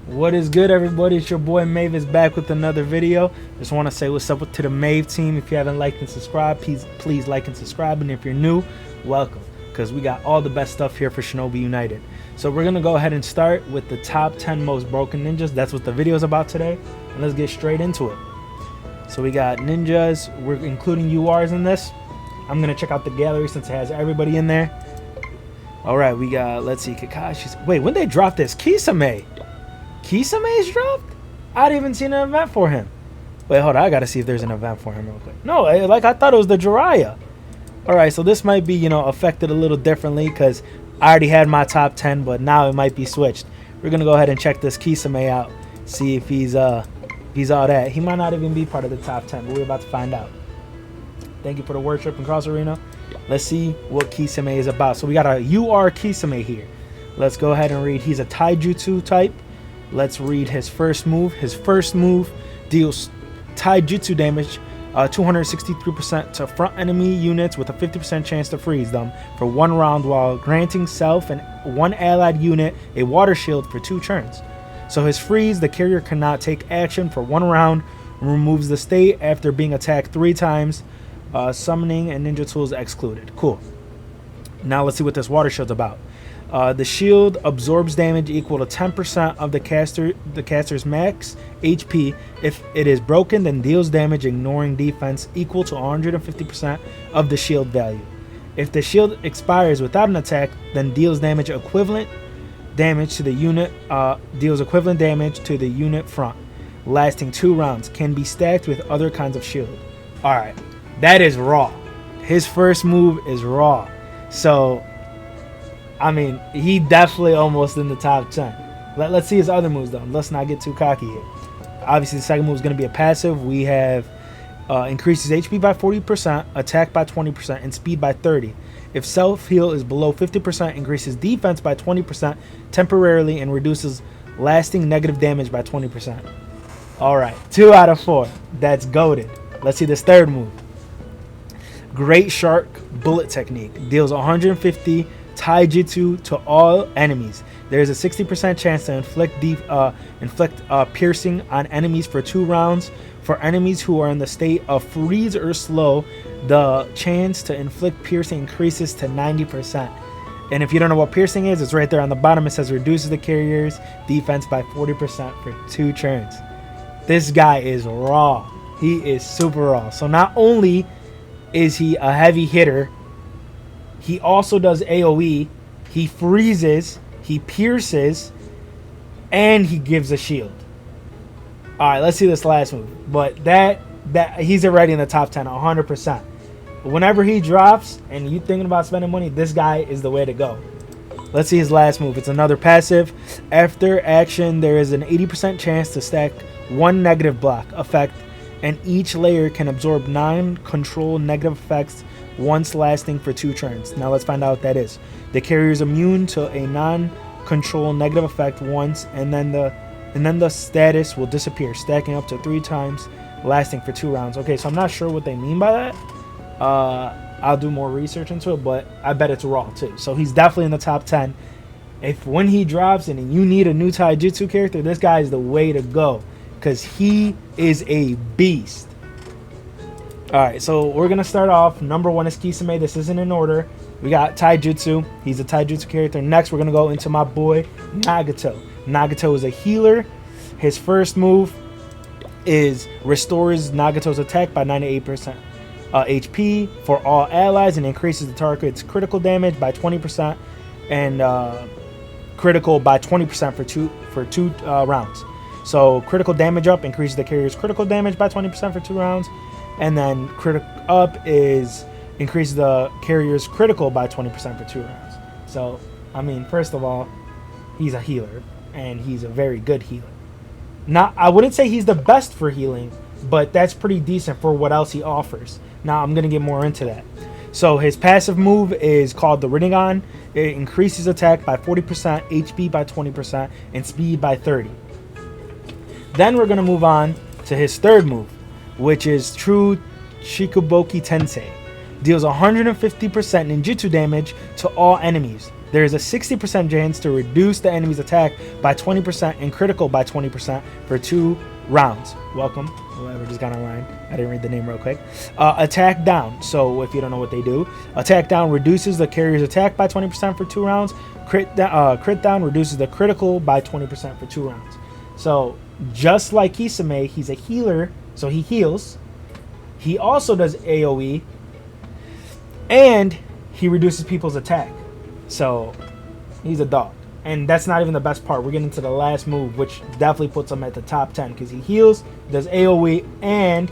What is good, everybody? It's your boy Mavis back with another video. Just want to say what's up to the Mave team. If you haven't liked and subscribed, please like and subscribe. And if you're new, welcome, because we got all the best stuff here for Shinobi United. So we're going to go ahead and start with the top 10 most broken ninjas. That's what the video is about today. And let's get straight into it. So we got ninjas. We're including URs in this. I'm going to check out the gallery since it has everybody in there. All right, we got, let's see, Kakashi's. Wait, when they dropped this? Kisame. Kisame is dropped? I didn't even see an event for him. Wait, hold on. I got to see if there's an event for him real quick. No, like I thought it was the Jiraiya. All right, so this might be, affected a little differently because I already had my top 10, but now it might be switched. We're going to go ahead and check this Kisame out, see if he's all that. He might not even be part of the top 10, but we're about to find out. Thank you for the worship and cross arena. Let's see what Kisame is about. So we got a UR Kisame here. Let's go ahead and read. He's a taijutsu type. Let's read his first move. His first move deals taijutsu damage 263% to front enemy units with a 50% chance to freeze them for 1 round, while granting self and 1 allied unit a water shield for 2 turns. So his freeze, the carrier cannot take action for 1 round, removes the state after being attacked 3 times. Summoning and ninja tools excluded. Cool. Now let's see what this water shield's about. The shield absorbs damage equal to 10% of the caster's max HP. If it is broken, then deals damage ignoring defense equal to 150% of the shield value. If the shield expires without an attack, then deals equivalent damage to the unit front, lasting 2 rounds. Can be stacked with other kinds of shield. All right. That is raw. His first move is raw. So, I mean, he definitely almost in the top 10. Let's see his other moves, though. Let's not get too cocky here. Obviously, the second move is going to be a passive. We have increases HP by 40%, attack by 20%, and speed by 30%. If self-heal is below 50%, increases defense by 20% temporarily and reduces lasting negative damage by 20%. All right, 2 out of 4. That's goated. Let's see this third move. Great Shark Bullet Technique deals 150 taijutsu to all enemies. There is a 60% chance to inflict piercing on enemies for 2 rounds. For enemies who are in the state of freeze or slow, the chance to inflict piercing increases to 90%. And if you don't know what piercing is, it's right there on the bottom. It says reduces the carrier's defense by 40% for 2 turns. This guy is raw. He is super raw. So not only is he a heavy hitter, he also does AoE, he freezes, he pierces, and he gives a shield. Alright, let's see this last move. But that he's already in the top 10, 100%. Whenever he drops and you thinking about spending money, this guy is the way to go. Let's see his last move. It's another passive. After action, there is an 80% chance to stack 1 negative block effect, and each layer can absorb 9 control negative effects once, lasting for 2 turns. Now let's find out what that is. The carrier is immune to a non-control negative effect once, and then the status will disappear, stacking up to 3 times, lasting for 2 rounds. Okay, so I'm not sure what they mean by that. I'll do more research into it, but I bet it's raw too. So he's definitely in the top 10. If when he drops and you need a new taijutsu character, this guy is the way to go, because he is a beast. Alright, so we're going to start off. Number 1 is Kisame. This isn't in order. We got taijutsu. He's a taijutsu character. Next, we're going to go into my boy, Nagato. Nagato is a healer. His first move is restores Nagato's attack by 98% HP for all allies and increases the target's critical damage by 20% and critical by 20% for two rounds. So critical damage up increases the carrier's critical damage by 20% for 2 rounds, and then critical up is increases the carrier's critical by 20% for 2 rounds. So, I mean, first of all, he's a healer, and he's a very good healer. I wouldn't say he's the best for healing, but that's pretty decent for what else he offers. Now, I'm going to get more into that. So, his passive move is called the Rinnegan. It increases attack by 40%, HP by 20%, and speed by 30%. Then we're going to move on to his third move, which is True Shikoboki Tensei. Deals 150% ninjutsu damage to all enemies. there is a 60% chance to reduce the enemy's attack by 20% and critical by 20% for 2 rounds. Welcome, whoever just got online. I didn't read the name real quick. Attack down. So if you don't know what they do, attack down reduces the carrier's attack by 20% for 2 rounds. Crit down reduces the critical by 20% for 2 rounds. So just like Kisame, he's a healer, so he heals. He also does AoE, and he reduces people's attack. So he's a dog. And that's not even the best part. We're getting to the last move, which definitely puts him at the top 10, because he heals, does AoE, and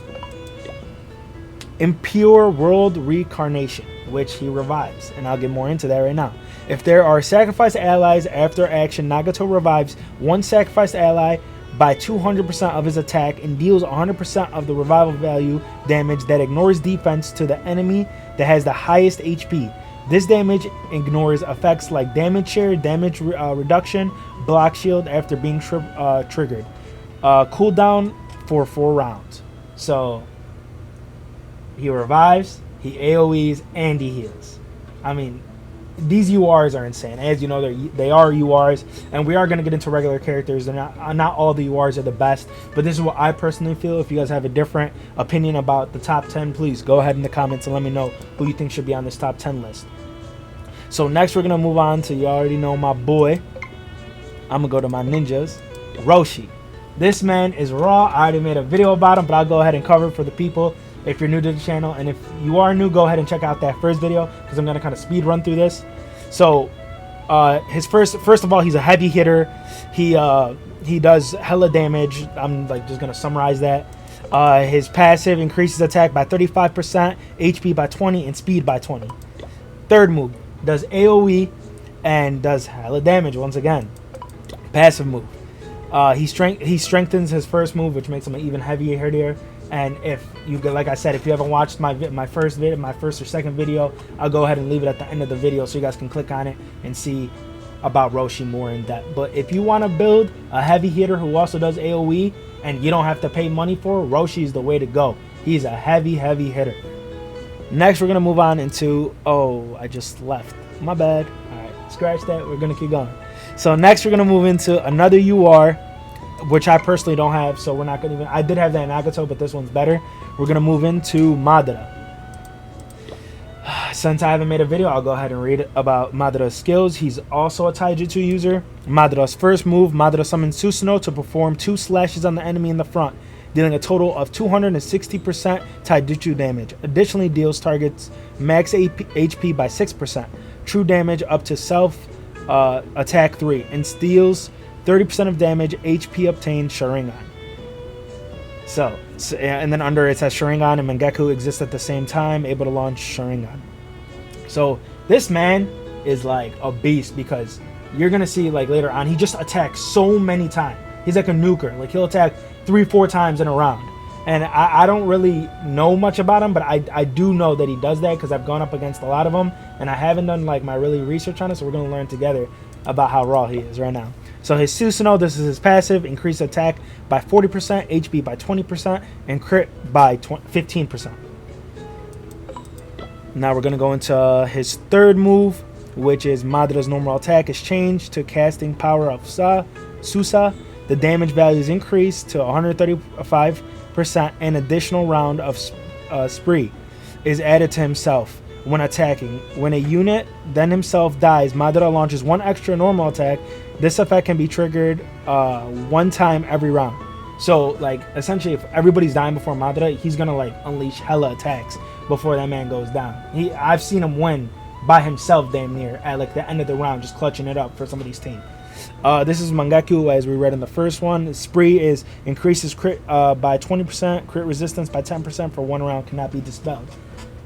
Impure World Reincarnation, which he revives. And I'll get more into that right now. If there are sacrificed allies after action, Nagato revives one sacrificed ally by 200% of his attack and deals 100% of the revival value damage that ignores defense to the enemy that has the highest HP. This damage ignores effects like damage share, damage reduction, block shield after being triggered. Cooldown for 4 rounds. So he revives, he AoEs, and he heals. I mean, these URs are insane. As you know, they are URs, and we are going to get into regular characters. They're not all the URs are the best, but this is what I personally feel. If you guys have a different opinion about the top 10, please go ahead in the comments and let me know who you think should be on this top 10 list. So next we're going to move on to, you already know my boy. I'm going to go to my ninjas, Roshi. This man is raw. I already made a video about him, but I'll go ahead and cover it for the people if you're new to the channel. And if you are new, go ahead and check out that first video, because I'm going to kind of speed run through this. So his first of all, he's a heavy hitter. He does hella damage. I'm like just going to summarize that. His passive increases attack by 35%, HP by 20, and speed by 20. Third move, does AoE and does hella damage once again. Passive move. He strengthens his first move, which makes him an even heavier hitter. And if you, like I said, if you haven't watched my first or second video, I'll go ahead and leave it at the end of the video so you guys can click on it and see about Roshi more in depth. But if you want to build a heavy hitter who also does AoE and you don't have to pay money for, Roshi is the way to go. He's a heavy hitter. Next, we're going to move on into, oh, I just left. My bad. All right, scratch that. We're going to keep going. So next, we're going to move into another UR, which I personally don't have, so we're not going to even... I did have that in Nagato, but this one's better. We're going to move into Madara. Since I haven't made a video, I'll go ahead and read about Madara's skills. He's also a taijutsu user. Madara's first move, Madara summons Susanoo to perform 2 slashes on the enemy in the front, dealing a total of 260% taijutsu damage. Additionally, deals targets max HP by 6%, true damage up to self attack 3, and steals 30% of damage, HP obtained, Sharingan. So, and then under it says Sharingan and Mangekyou exist at the same time, able to launch Sharingan. So this man is like a beast, because you're gonna see like later on, he just attacks so many times. He's like a nuker. Like he'll attack 3-4 times in a round. And I don't really know much about him, but I do know that he does that because I've gone up against a lot of them, and I haven't done like my really research on it, so we're gonna learn together about how raw he is right now. So his Susanoo, this is his passive, increase attack by 40%, HP by 20%, and crit by 15%. Now we're going to go into his third move, which is Madara's normal attack is changed to casting power of Susa. The damage value is increased to 135%, and additional round of spree is added to himself when attacking. When a unit then himself dies, Madara launches 1 extra normal attack. This effect can be triggered 1 time every round. So like essentially, if everybody's dying before Madara, he's gonna like unleash hella attacks before that man goes down. I've seen him win by himself damn near at like the end of the round, just clutching it up for somebody's team. This is Mangekyou, as we read in the first one. Spree is increases crit by 20%, crit resistance by 10% for 1 round, cannot be dispelled.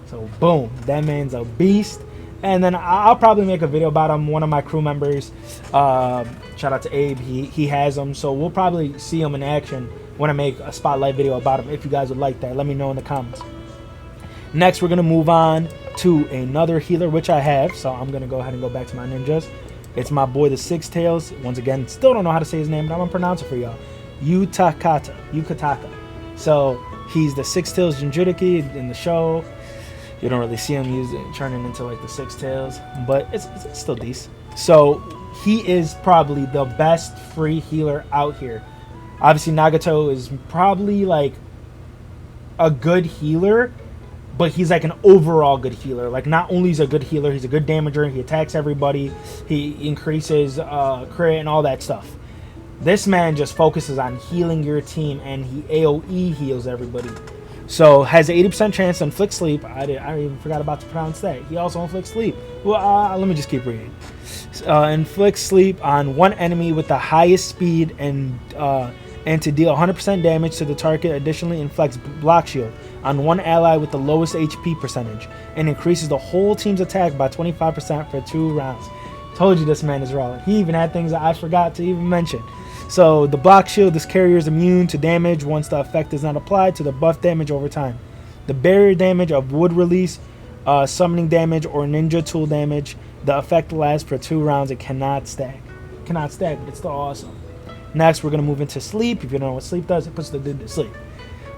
So boom, that man's a beast. And then I'll probably make a video about him. One of my crew members, shout out to Abe, he has him. So we'll probably see him in action when I make a spotlight video about him. If you guys would like that, let me know in the comments. Next, we're going to move on to another healer, which I have. So I'm going to go ahead and go back to my ninjas. It's my boy, the Six Tails. Once again, still don't know how to say his name, but I'm going to pronounce it for y'all. Yukataka. So he's the Six Tails Jinchuriki in the show. You don't really see him turning into like the Six Tails, but it's still decent. So he is probably the best free healer out here. Obviously, Nagato is probably like a good healer, but he's like an overall good healer. Like, not only is he a good healer, he's a good damager. He attacks everybody. He increases crit and all that stuff. This man just focuses on healing your team, and he AoE heals everybody. So has an 80% chance to inflict sleep. I even forgot about to pronounce that. He also inflicts sleep. Well, let me just keep reading. Inflicts sleep on one enemy with the highest speed and to deal 100% damage to the target. Additionally, inflicts block shield on one ally with the lowest HP percentage and increases the whole team's attack by 25% for 2 rounds. Told you this man is raw. He even had things that I forgot to even mention. So the block shield, this carrier is immune to damage once the effect is not applied to the buff damage over time. The barrier damage of wood release, summoning damage, or ninja tool damage. The effect lasts for 2 rounds. It cannot stack. But it's still awesome. Next, we're going to move into sleep. If you don't know what sleep does, it puts the dude to sleep.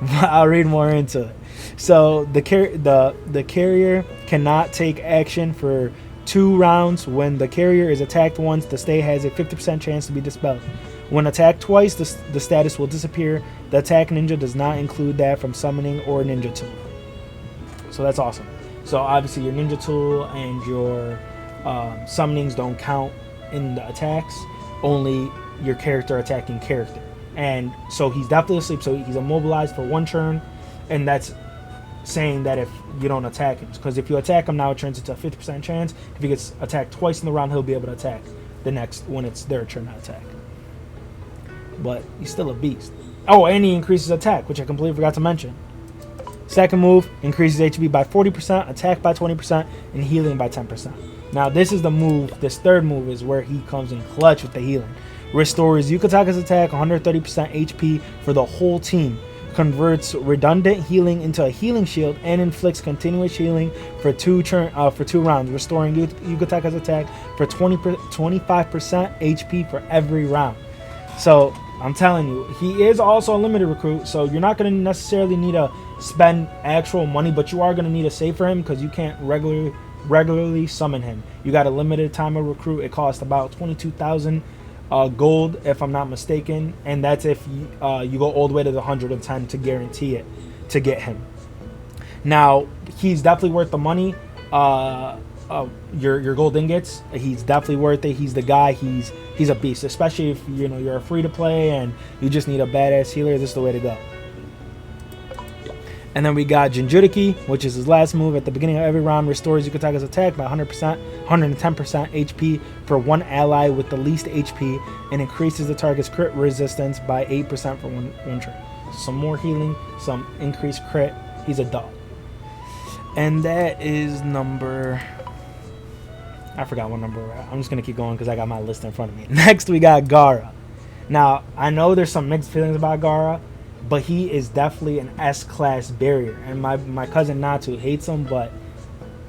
I'll read more into it. So the carrier cannot take action for 2 rounds. When the carrier is attacked once, the stay has a 50% chance to be dispelled. When attacked twice, the status will disappear. The attack ninja does not include that from summoning or ninja tool. So that's awesome. So obviously your ninja tool and your summonings don't count in the attacks. Only your character attacking character. And so he's definitely asleep. So he's immobilized for 1 turn. And that's saying that if you don't attack him. Because if you attack him now, it turns into a 50% chance. If he gets attacked twice in the round, he'll be able to attack the next when it's their turn to attack. But he's still a beast. Oh, and he increases attack, which I completely forgot to mention. Second move, increases HP by 40%, attack by 20%, and healing by 10%. Now, this is the move. This third move is where he comes in clutch with the healing. Restores Yukataka's attack 130% HP for the whole team. Converts redundant healing into a healing shield and inflicts continuous healing for 2 rounds, restoring Yukataka's attack for 25% HP for every round. So I'm telling you, he is also a limited recruit, so you're not going to necessarily need to spend actual money, but you are going to need to save for him because you can't regularly summon him. You got a limited time of recruit. It costs about 22,000 gold, if I'm not mistaken, and that's if you go all the way to the 110 to guarantee it to get him. Now, he's definitely worth the money. Your gold ingots, he's definitely worth it. He's the guy. He's a beast, especially if you're a free to play and you just need a badass healer. This is the way to go. And then we got Jinjuriki, which is his last move. At the beginning of every round, restores Yukataka's attack by 110% HP for 1 ally with the least HP, and increases the target's crit resistance by 8% for one turn. Some more healing, some increased crit. He's a dog. And that is number... I forgot what number we're at. I'm just going to keep going because I got my list in front of me. Next, we got Gara. Now, I know there's some mixed feelings about Gara, but he is definitely an S-class barrier. And my cousin Natu hates him, but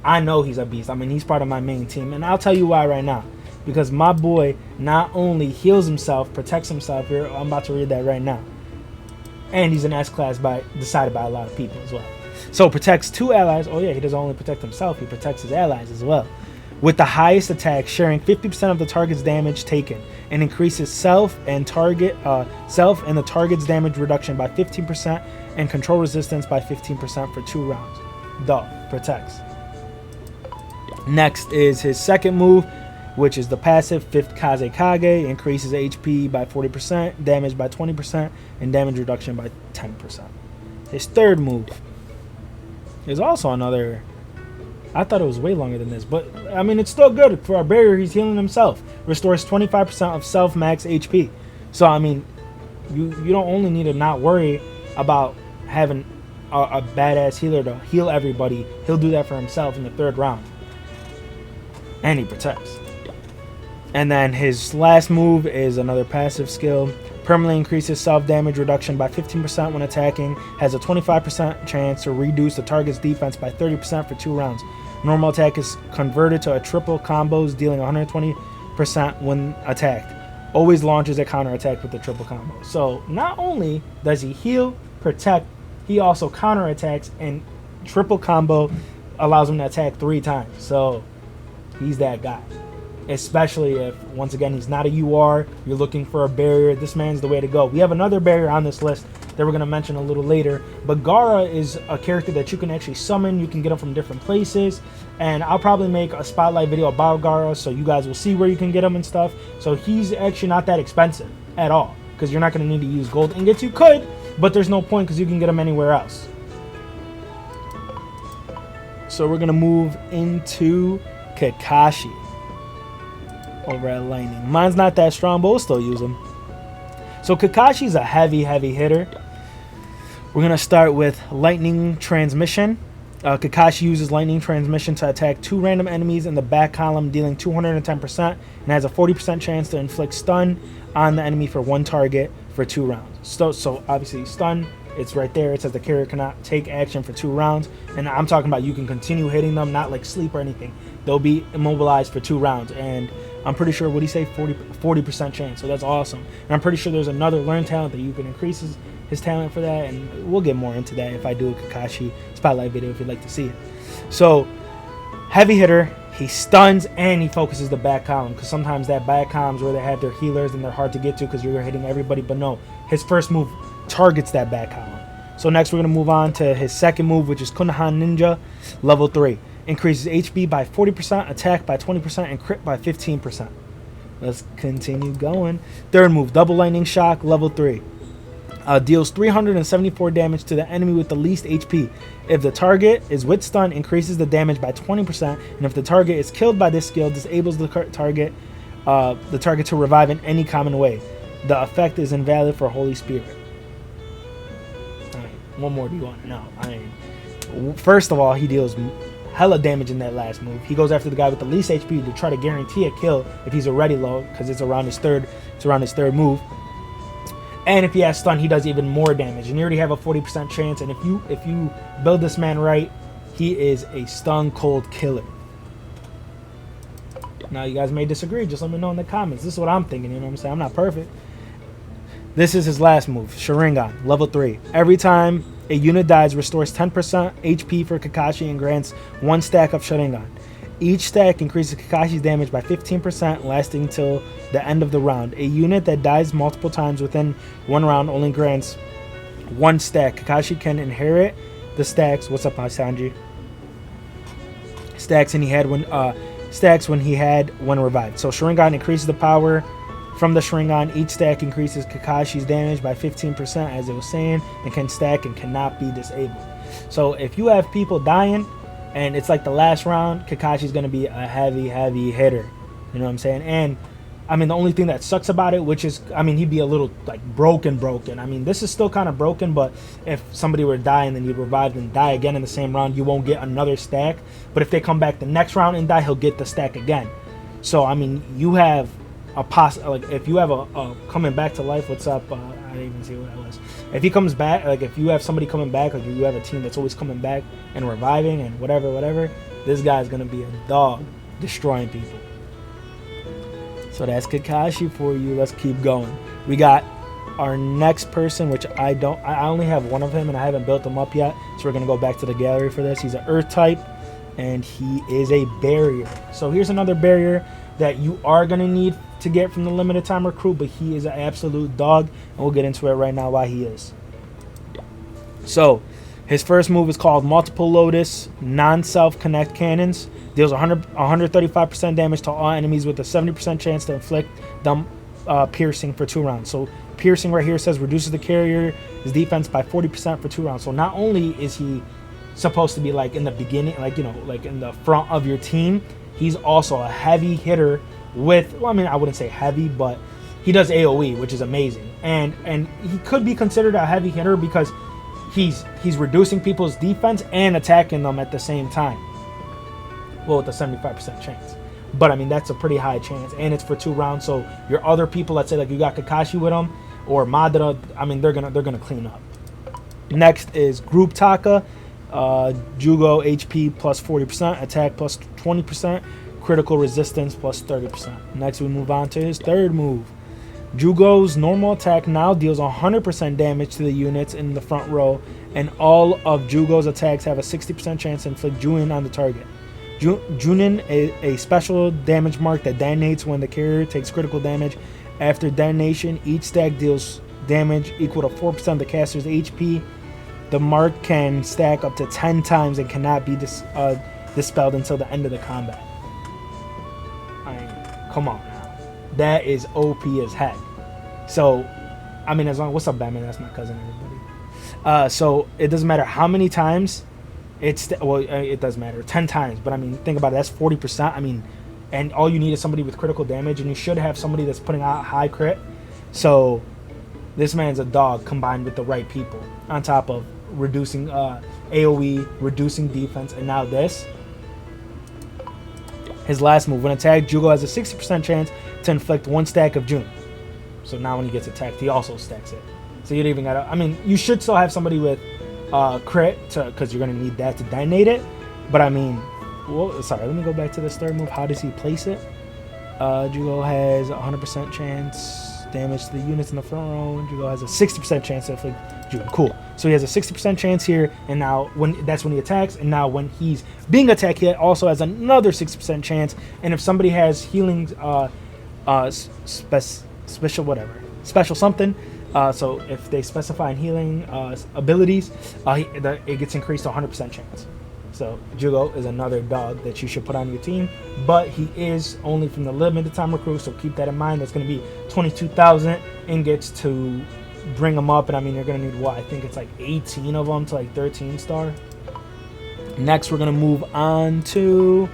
I know he's a beast. I mean, he's part of my main team. And I'll tell you why right now. Because my boy not only heals himself, protects himself. Here, I'm about to read that right now. And he's an S-class decided by a lot of people as well. So, protects 2 allies. Oh, yeah, he doesn't only protect himself. He protects his allies as well. With the highest attack, sharing 50% of the target's damage taken, and increases self and the target's damage reduction by 15% and control resistance by 15% for 2 rounds. Protects. Next is his second move, which is the passive 5th Kaze Kage, increases HP by 40%, damage by 20%, and damage reduction by 10%. His third move is also another... I thought it was way longer than this, but I mean, it's still good for a barrier. He's healing himself. Restores 25% of self max HP. So I mean, you don't only need to not worry about having a badass healer to heal everybody. He'll do that for himself in the 3rd round, and he protects. And then his last move is another passive skill. Permanently increases self-damage reduction by 15% when attacking. Has a 25% chance to reduce the target's defense by 30% for 2 rounds. Normal attack is converted to a triple combos, dealing 120% when attacked. Always launches a counterattack with the triple combo. So not only does he heal, protect, he also counterattacks, and triple combo allows him to attack 3 times. So he's that guy. especially if, once again, he's not a UR, you're looking for a barrier, this man's the way to go. We have another barrier on this list that we're going to mention a little later, but Gara is a character that you can actually summon. You can get him from different places, and I'll probably make a spotlight video about Gara, so you guys will see where you can get him and stuff. So he's actually not that expensive at all, because you're not going to need to use gold ingots. You could, but there's no point because you can get him anywhere else. So we're going to move into Kakashi over at Lightning. Mine's not that strong, but we'll still use him. So Kakashi's a heavy hitter. We're going to start with Lightning Transmission. Kakashi uses Lightning Transmission to attack 2 random enemies in the back column, dealing 210%, and has a 40% chance to inflict stun on the enemy for 1 target for 2 rounds. So obviously stun, it's right there. It says the character cannot take action for 2 rounds, and I'm talking about you can continue hitting them, not like sleep or anything. They'll be immobilized for 2 rounds, and I'm pretty sure, what do you say, 40% chance, so that's awesome. And I'm pretty sure there's another learn talent that you can increase his talent for that, and we'll get more into that if I do a Kakashi spotlight video if you'd like to see it. So, heavy hitter, he stuns and he focuses the back column, because sometimes that back column's where they have their healers and they're hard to get to because you're hitting everybody, but no, his first move targets that back column. So next we're going to move on to his second move, which is Kunahan Ninja, level 3. Increases HP by 40%, attack by 20%, and crit by 15%. Let's continue going. Third move, Double Lightning Shock, level 3. Deals 374 damage to the enemy with the least HP. If the target is with stun, increases the damage by 20%, and if the target is killed by this skill, disables the target to revive in any common way. The effect is invalid for Holy Spirit. Alright, what more do you want to know? I mean, first of all, he deals hella damage in that last move. He goes after the guy with the least HP to try to guarantee a kill if he's already low, because it's around his third move. And if he has stun, he does even more damage, and you already have a 40% chance. And if you build this man right, he is a stun cold killer. Now you guys may disagree, just let me know in the comments. This is what I'm thinking, you know what I'm saying? I'm not perfect. This is his last move, Sharingan, level 3. Every time a unit dies, restores 10% HP for Kakashi and grants 1 stack of Sharingan. Each stack increases Kakashi's damage by 15%, lasting till the end of the round. A unit that dies multiple times within 1 round only grants 1 stack. Kakashi can inherit the stacks. What's up, my Sanji? Stacks when he had when revived. So Sharingan increases the power from the Sharingan. Each stack increases Kakashi's damage by 15%, as it was saying, and can stack and cannot be disabled. So if you have people dying and it's like the last round, Kakashi's going to be a heavy hitter. You know what I'm saying? And I mean, the only thing that sucks about it, which is, I mean, he'd be a little like broken. I mean, this is still kind of broken, but if somebody were to die and then you'd revive and die again in the same round, you won't get another stack. But if they come back the next round and die, he'll get the stack again. So, I mean, you have a like if you have a coming back to life. What's up? I didn't even see what that was. If he comes back, like if you have somebody coming back, like if you have a team that's always coming back and reviving and whatever, this guy's gonna be a dog, destroying people. So that's Kakashi for you. Let's keep going. We got our next person, which I only have one of him and I haven't built him up yet. So we're gonna go back to the gallery for this. He's an Earth type and he is a barrier. So here's another barrier that you are gonna need to get from the limited time recruit, but he is an absolute dog, and we'll get into it right now why he is. So his first move is called Multiple Lotus Non-Self Connect Cannons. Deals 135% damage to all enemies with a 70% chance to inflict them piercing for 2 rounds. So piercing right here says reduces the carrier's defense by 40% for 2 rounds. So not only is he supposed to be like in the beginning, like, you know, like in the front of your team, he's also a heavy hitter with, well, I mean, I wouldn't say heavy, but he does AoE, which is amazing. And he could be considered a heavy hitter because he's reducing people's defense and attacking them at the same time. Well, with a 75% chance. But I mean, that's a pretty high chance, and it's for 2 rounds. So your other people, let's say like you got Kakashi with him or Madara, I mean, they're gonna clean up. Next is Group Taka. Jugo HP plus 40%, attack plus 20%, critical resistance plus 30%. Next we move on to his third move. Jugo's normal attack now deals 100% damage to the units in the front row, and all of Jugo's attacks have a 60% chance to inflict Juin on the target. Junin, a special damage mark that detonates when the carrier takes critical damage. After detonation, each stack deals damage equal to 4% of the caster's HP. The mark can stack up to 10 times and cannot be dispelled until the end of the combat. I mean, come on now. That is OP as heck. So, I mean, as long... What's up, Batman? That's my cousin, everybody. So, it doesn't matter how many times... it does matter. 10 times. But, I mean, think about it. That's 40%. I mean... And all you need is somebody with critical damage, and you should have somebody that's putting out high crit. So this man's a dog combined with the right people. On top of reducing AoE, reducing defense, and now this. His last move. When attacked, Jugo has a 60% chance to inflict 1 stack of Jun. So now when he gets attacked, he also stacks it. So you don't even gotta... I mean, you should still have somebody with crit, because you're going to need that to detonate it. But I mean... Well, sorry, let me go back to this third move. How does he place it? Jugo has a 100% chance damage to the units in the front row. Jugo has a 60% chance to inflict Jugo. Cool. So he has a 60% chance here, and now that's when he attacks. And now when he's being attacked, he also has another 60% chance. And if somebody has healing, special something. So if they specify in healing abilities, it gets increased to 100% chance. So Jugo is another dog that you should put on your team, but he is only from the limited time recruit, so keep that in mind. That's going to be 22,000 ingots to bring them up, and I mean you're going to need what? I think it's like 18 of them to like 13 star. Next, we're going to move on to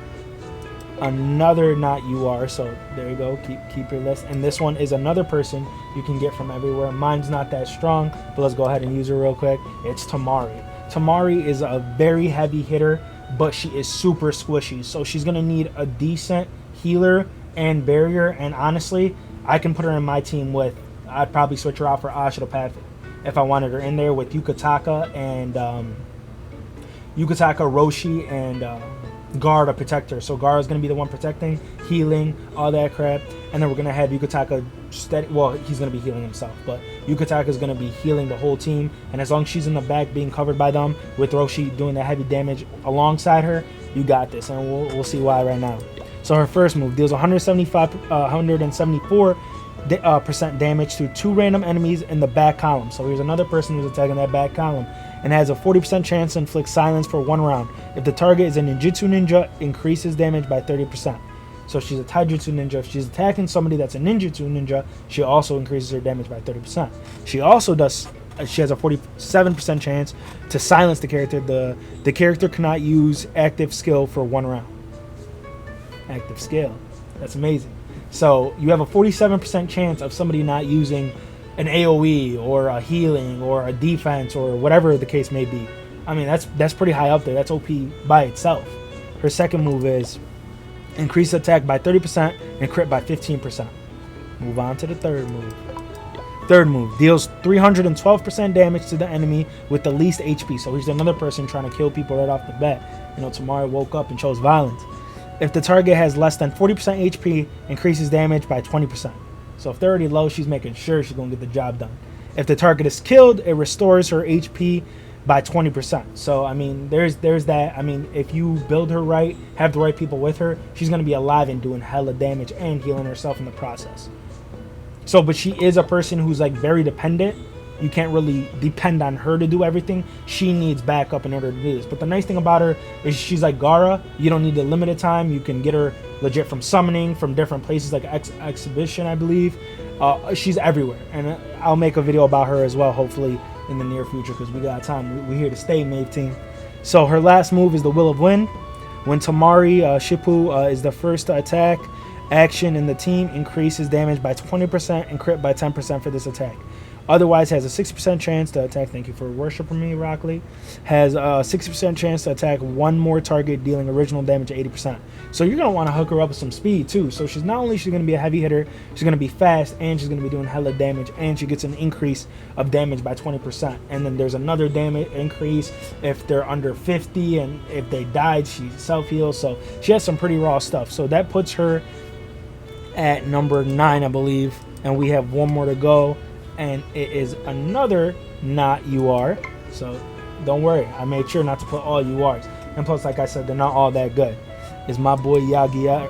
another not UR. So there you go. Keep your list, and this one is another person you can get from everywhere. Mine's not that strong, but let's go ahead and use her real quick. It's Tamari. Tamari is a very heavy hitter, but she is super squishy. So she's going to need a decent healer and barrier. And honestly, I can put her in my team with... I'd probably switch her out for Ashitopathic if I wanted her in there with Yukataka and... Roshi, and Gara to protect her. So Gara's going to be the one protecting, healing, all that crap. And then we're going to have Yukataka steady. Well, he's going to be healing himself, but Yukataka is going to be healing the whole team. And as long as she's in the back being covered by them, with Roshi doing the heavy damage alongside her, you got this. And we'll see why right now. So her first move deals 174% damage to 2 random enemies in the back column. So here's another person who's attacking that back column, and has a 40% chance to inflict silence for 1 round. If the target is a ninjutsu ninja, increases damage by 30%. So she's a taijutsu ninja. If she's attacking somebody that's a ninjutsu ninja, she also increases her damage by 30%. She also does... She has a 47% chance to silence the character. The character cannot use active skill for 1 round. Active skill. That's amazing. So you have a 47% chance of somebody not using an AoE or a healing or a defense or whatever the case may be. I mean, that's pretty high up there. That's OP by itself. Her second move is increase attack by 30% and crit by 15%. Move on to the third move. Third move deals 312% damage to the enemy with the least HP. So he's another person trying to kill people right off the bat. You know, Tamari woke up and chose violence. If the target has less than 40% HP, increases damage by 20%. So if they're already low, she's making sure she's going to get the job done. If the target is killed, it restores her HP by 20%. So, I mean, there's that. I mean, if you build her right, have the right people with her, she's going to be alive and doing hella damage and healing herself in the process. So, but she is a person who's like very dependent. You can't really depend on her to do everything. She needs backup in order to do this. But the nice thing about her is she's like Gara. You don't need the limited time. You can get her legit from summoning, from different places like Exhibition, I believe. She's everywhere. And I'll make a video about her as well, hopefully, in the near future, because we got time. We're here to stay, Mave team. So her last move is the Will of Wind. When Tamari Shippu is the first to attack, action in the team increases damage by 20% and crit by 10% for this attack. Otherwise has a 60% chance to attack. Thank you for worshiping me, Rockley. Has a 60% chance to attack 1 more target, dealing original damage 80%. So you're going to want to hook her up with some speed too. So she's not only going to be a heavy hitter, she's going to be fast, and she's going to be doing hella damage, and she gets an increase of damage by 20%. And then there's another damage increase if they're under 50, and if they died, she self-heals. So she has some pretty raw stuff. So that puts her at number 9, I believe. And we have 1 more to go. And it is another not UR, so don't worry, I made sure not to put all URs, and plus, like I said, they're not all that good. is my boy Yagi. I'm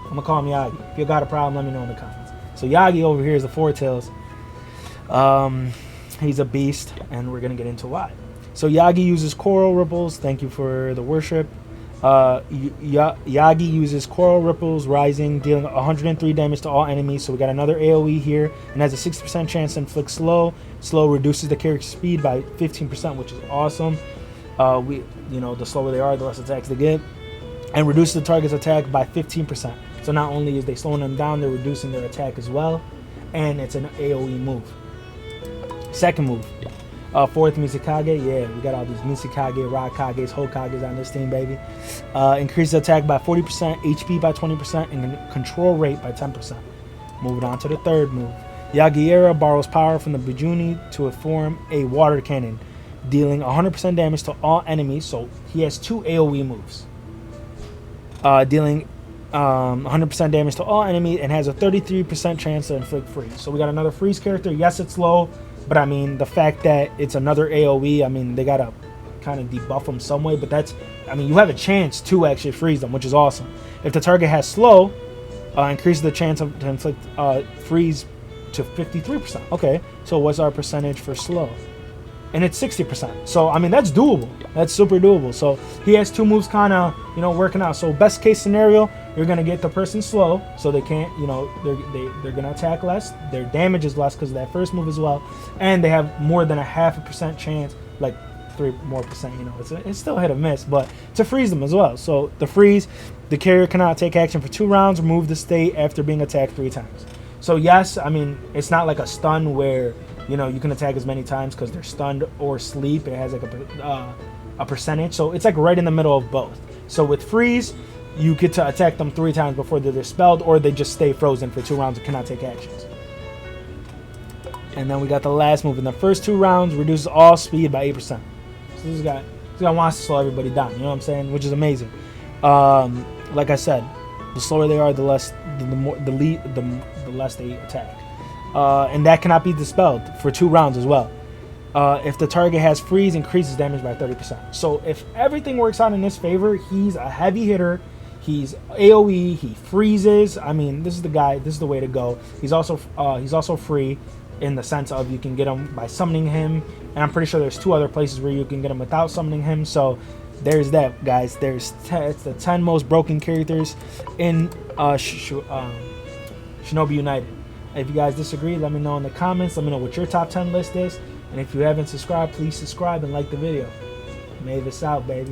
gonna call him Yagi. If you got a problem, let me know in the comments. So Yagi over here is the Four Tails. He's a beast, and we're gonna get into why. So Yagi uses coral ripples. Thank you for the worship. Yagi uses coral ripples rising, dealing 103 damage to all enemies. So we got another AoE here, and has a 60% chance to inflict slow. Slow reduces the character's speed by 15%, which is awesome. The slower they are, the less attacks they get, and reduces the target's attack by 15%. So not only is they slowing them down, they're reducing their attack as well, and it's an AoE move. Second move, fourth Mizukage. Yeah, we got all these Mizukage, Raikages, Hokages on this team, baby. Increases attack by 40%, HP by 20%, and control rate by 10%. Moving on to the third move. Yagiera borrows power from the Bijuni to form a water cannon, dealing 100% damage to all enemies. So he has two AoE moves. Dealing 100% damage to all enemies and has a 33% chance to inflict freeze. So we got another freeze character. Yes, it's low, but I mean, the fact that it's another AoE, I mean, they gotta kind of debuff them some way, but that's, I mean, you have a chance to actually freeze them, which is awesome. If the target has slow, increases the chance to inflict freeze to 53%. Okay, so what's our percentage for slow? And it's 60%. So I mean, that's doable. That's super doable. So he has two moves kind of, working out. So best case scenario, you're gonna get the person slow, so they can't, they're gonna attack less. Their damage is less because of that first move as well, and they have more than a 0.5% chance, like 3 more percent. It's still hit or miss, but to freeze them as well. So the freeze, the carrier cannot take action for 2 rounds. Remove the state after being attacked 3 times. So yes, I mean, it's not like a stun where you can attack as many times because they're stunned or sleep. It has like a percentage, so it's like right in the middle of both. So with freeze, you get to attack them 3 times before they're dispelled, or they just stay frozen for 2 rounds and cannot take actions. And then we got the last move. In the first 2 rounds, reduces all speed by 8%. So this guy wants to slow everybody down. You know what I'm saying? Which is amazing. Like I said, the slower they are, the less they attack. And that cannot be dispelled for 2 rounds as well. If the target has freeze, increases damage by 30%. So if everything works out in his favor, he's a heavy hitter. He's AoE. He freezes. I mean, this is the guy. This is the way to go. He's also free in the sense of you can get him by summoning him, and I'm pretty sure there's 2 other places where you can get him without summoning him. So there's that, guys. It's the 10 most broken characters in Shinobi United. If you guys disagree, let me know in the comments. Let me know what your top 10 list is. And if you haven't subscribed, please subscribe and like the video. Mavis out, baby.